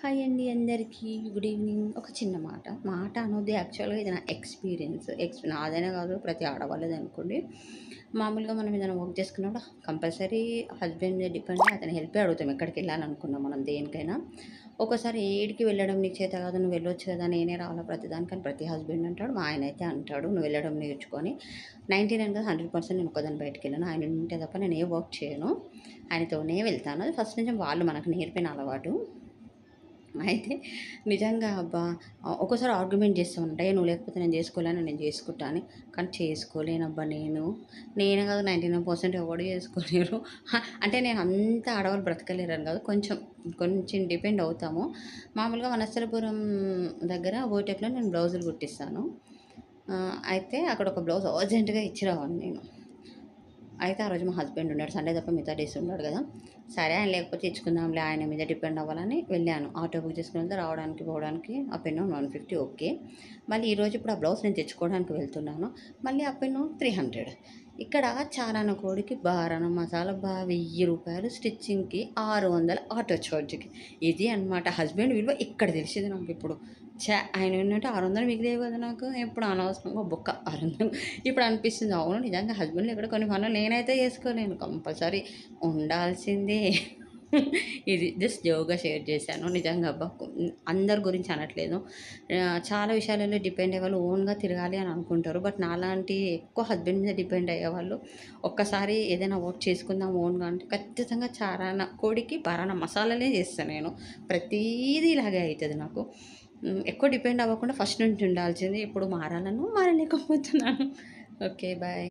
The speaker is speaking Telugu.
హాయ్ అండి అందరికీ. Good evening. ఒక చిన్న మాట. మాట అనొద్దు యాక్చువల్‌గా ఇది నా ఎక్స్‌పీరియన్స్. నాదనే కాదు ప్రతి ఆడవాళ్ళది అనుకోండి. మామూలుగా మనం ఏదైనా వర్క్ చేసుకున్నప్పుడు కంపల్సరీ హస్బెండ్ మీద డిపెండ్ అయ్యి అతని హెల్పే అడుగుతాం ఎక్కడికెళ్ళాలనుకున్నాం మనం దేనికైనా. ఒక్కోసారి ఏడికి వెళ్ళడం నీకు చేత కాదు నువ్వు వెళ్ళొచ్చు కదా! నేనే రావాలా ప్రతిదానికని ప్రతి హస్బెండ్ అంటాడు. మా ఆయనైతే అంటాడు నువ్వు వెళ్ళడం నేర్చుకొని 99 కాదు 100% నేను ఒక్కదాన్ని బయటికెళ్ళను. ఆయన ఉంటే తప్ప నేను ఏ వర్క్ చేయను. ఆయనతోనే వెళ్తాను. అది ఫస్ట్ నుంచి వాళ్ళు మనకు నేర్పిన అలవాటు. అయితే నిజంగా అబ్బా! ఒక్కోసారి ఆర్గ్యుమెంట్ చేస్తామంట. "ఏ నువ్వు లేకపోతే నేను చేసుకోలేను, నేను చేసుకుంటా" అని. కానీ చేసుకోలేనబ్బా నేను. నేనే కాదు 99% ఎవడు చేసుకోలేరు. అంటే నేను అంత ఆడవాళ్ళు బ్రతకలేరని కాదు. కొంచెం, కొంచెం డిపెండ్ అవుతాము. మామూలుగా వనస్థలిపురం దగ్గర ఓటెప్‌లో నేను బ్లౌజులు కుట్టిస్తాను. అయితే అక్కడ ఒక బ్లౌజ్ అర్జెంట్‌గా ఇచ్చి రావాలి నేను. అయితే ఆ రోజు మా హస్బెండ్ ఉన్నాడు. సండే తప్ప మిగతా డేస్ ఉన్నాడు కదా! సరే ఆయన లేకపోతే ఇచ్చుకుందాంలే ఆయన మీద డిపెండ్ అవ్వాలని వెళ్ళాను. ఆటో బుక్ చేసుకొని వెళ్తే రావడానికి, పోవడానికి అప్ అండ్ డౌన్ 150 ఓకే. మళ్ళీ ఈరోజు ఇప్పుడు ఆ బ్లౌజ్ నేను తెచ్చుకోవడానికి వెళ్తున్నాను. మళ్ళీ అప్ అండ్ డౌన్ 300. ఇక్కడ చారాన కోడికి బారాన మసాలా 1000 రూపాయలు స్టిచ్చింగ్‌కి, 600 ఆటో చార్జ్‌కి. ఇది అనమాట హస్బెండ్ విలువ ఇక్కడ తెలిసింది నాకిప్పుడు. ఆయన ఏంటంటే 600 మిగిలేవి కదా నాకు. ఎప్పుడు అనవసరంగా బొక్క 600 ఇప్పుడు అనిపిస్తుంది. అవును నిజంగా హస్బెండ్ లేకుండా కొన్ని పనులు నేనైతే చేసుకోలేను. కంపల్సరీ ఉండాల్సిందే. ఇది జస్ట్ జోక్‌గా షేర్ చేశాను. నిజంగా అబ్బా! అందరి గురించి అనట్లేదు. చాలా విషయాలలో డిపెండ్ అయ్యేవాళ్ళు ఓన్‌గా తిరగాలి అని అనుకుంటారు. బట్ నాలాంటి ఎక్కువ హస్బెండ్ మీద డిపెండ్ అయ్యేవాళ్ళు ఒక్కసారి ఏదైనా వర్క్ చేసుకుందాం ఓన్‌గా అంటే ఖచ్చితంగా చారాన కోడికి పరానా మసాలాలే చేస్తా నేను. ప్రతీదీ ఇలాగే అయితది నాకు. ఎక్కువ డిపెండ్ అవ్వకుండా ఫస్ట్ నుంచి ఉండాల్సింది. ఇప్పుడు మారాలను మారలేకపోతున్నాను. ఓకే. బాయ్.